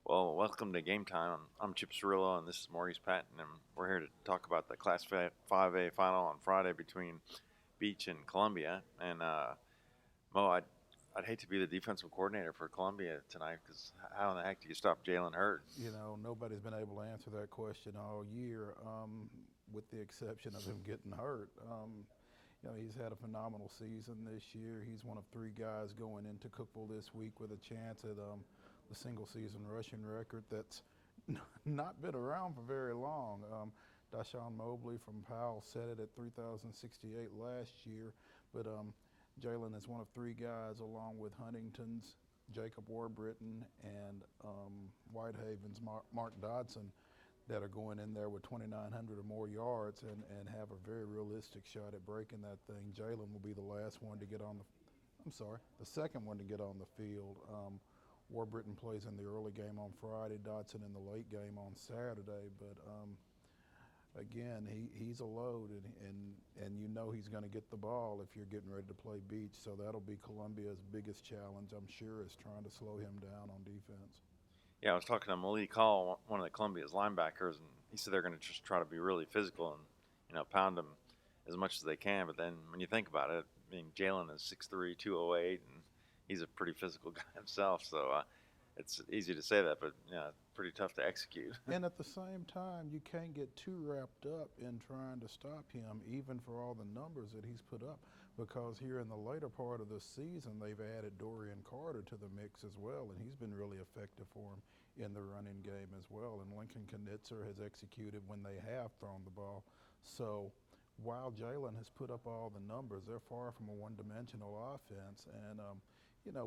Well, welcome to Game Time. I'm Chip Cirillo, and this is Maurice Patton, and we're here to talk about the Class 5A final on Friday between Beech and Columbia. And Mo, I'd hate to be the defensive coordinator for Columbia tonight because how in the heck do you stop Jalen Hurd? Nobody's been able to answer that question all year, with the exception of him getting hurt. He's had a phenomenal season this year. He's one of three guys going into Cookville this week with a chance at the single season rushing record that's not been around for very long. Dashawn Mobley from Powell set it at 3,068 last year, but Jalen is one of three guys, along with Huntington's Jacob Warburton and Whitehaven's Mark Dodson, that are going in there with 2,900 or more yards and have a very realistic shot at breaking that thing. Jalen will be the last one to get on the second one to get on the field. Warburton plays in the early game on Friday, Dodson in the late game on Saturday, but again, he's a load, and he's going to get the ball if you're getting ready to play Beach. So that'll be Columbia's biggest challenge, I'm sure, is trying to slow him down on defense. Yeah, I was talking to Malik Hall, one of the Columbia's linebackers, and he said they're going to just try to be really physical and pound them as much as they can. But then when you think about it, I mean, Jalen is 6'3", 208, and he's a pretty physical guy himself. So it's easy to say that, but pretty tough to execute. And at the same time, you can't get too wrapped up in trying to stop him, even for all the numbers that he's put up, because here in the later part of the season, they've added Dorian Carter to the mix as well, and he's been really effective for him in the running game as well. And Lincoln Knitzer has executed when they have thrown the ball. So while Jalen has put up all the numbers, they're far from a one-dimensional offense. And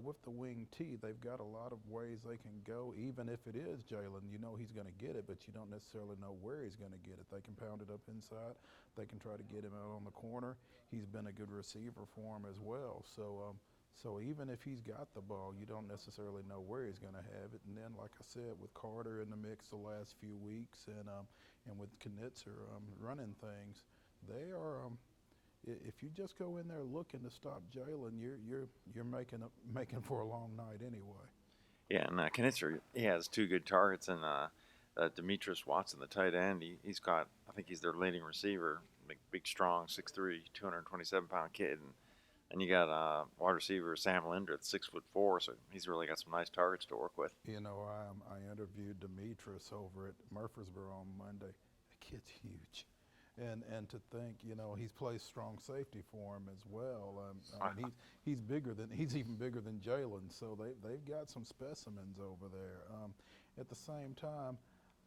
with the wing T, they've got a lot of ways they can go. Even if it is Jalen, he's going to get it, but you don't necessarily know where he's going to get it. They can pound it up inside. They can try to get him out on the corner. He's been a good receiver for him as well. So even if he's got the ball, you don't necessarily know where he's going to have it. And then, like I said, with Carter in the mix the last few weeks, and with Knitzer running things, they are. If you just go in there looking to stop Jalen, you're making for a long night anyway. Yeah, and Knitzer, he has two good targets, and Demetrius Watson, the tight end, he's got, I think he's their leading receiver, big strong, 6'3", 227-pound kid, and you got wide receiver Sam Linder at 6'4", so he's really got some nice targets to work with. I interviewed Demetrius over at Murfreesboro on Monday. The kid's huge. And to think, he's played strong safety for him as well. He's even bigger than Jalen. So they've got some specimens over there. At the same time,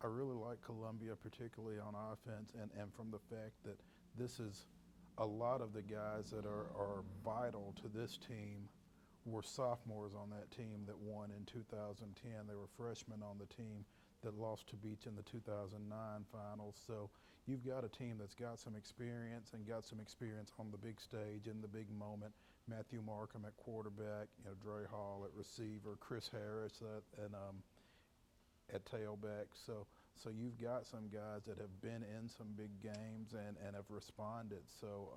I really like Columbia, particularly on offense, and from the fact that this is a lot of the guys that are vital to this team were sophomores on that team that won in 2010. They were freshmen on the team that lost to Beach in the 2009 finals. So you've got a team that's got some experience and got some experience on the big stage in the big moment. Matthew Markham at quarterback, Dre Hall at receiver, Chris Harris at tailback. So you've got some guys that have been in some big games and have responded. So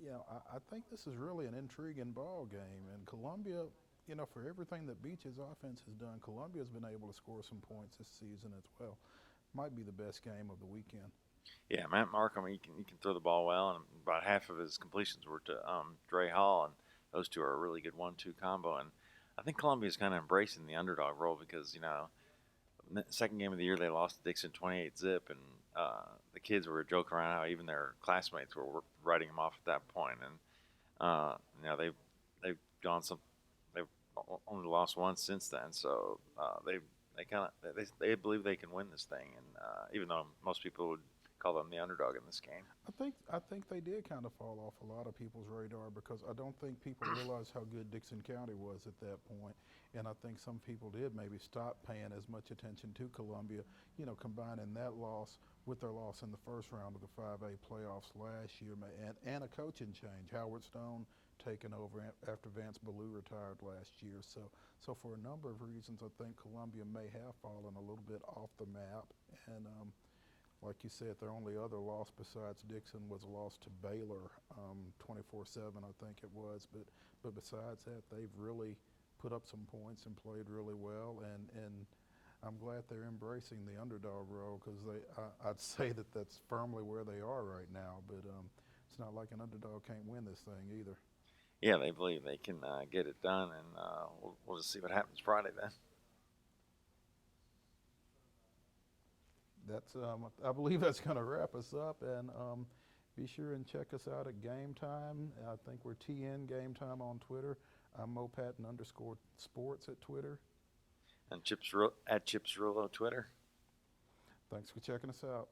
I think this is really an intriguing ball game. And Columbia, for everything that Beach's offense has done, Columbia's been able to score some points this season as well. Might be the best game of the weekend. Yeah, Matt Markham, he can throw the ball well, and about half of his completions were to Dre Hall, and those two are a really good 1-2 combo. And I think Columbia's kind of embracing the underdog role because second game of the year they lost to Dixon 28-zip, and the kids were joking around how even their classmates were writing them off at that point. And they've gone some, they've only lost once since then, so they believe they can win this thing, and even though most people would call them the underdog in this game. I think they did kind of fall off a lot of people's radar because I don't think people realized how good Dixon County was at that point, and I think some people did maybe stop paying as much attention to Columbia, combining that loss with their loss in the first round of the 5A playoffs last year, and a coaching change. Howard Stone taken over after Vance Ballou retired last year. So for a number of reasons, I think Columbia may have fallen a little bit off the map, and like you said, their only other loss besides Dixon was a loss to Baylor, 24-7, I think it was. But besides that, they've really put up some points and played really well. And I'm glad they're embracing the underdog role because I'd say that that's firmly where they are right now. But it's not like an underdog can't win this thing either. Yeah, they believe they can get it done, and we'll just see what happens Friday then. That's I believe that's going to wrap us up. And be sure and check us out at GameTime. I think we're TN GameTime on Twitter. I'm _sports at Twitter. And at Chips Cirillo Twitter. Thanks for checking us out.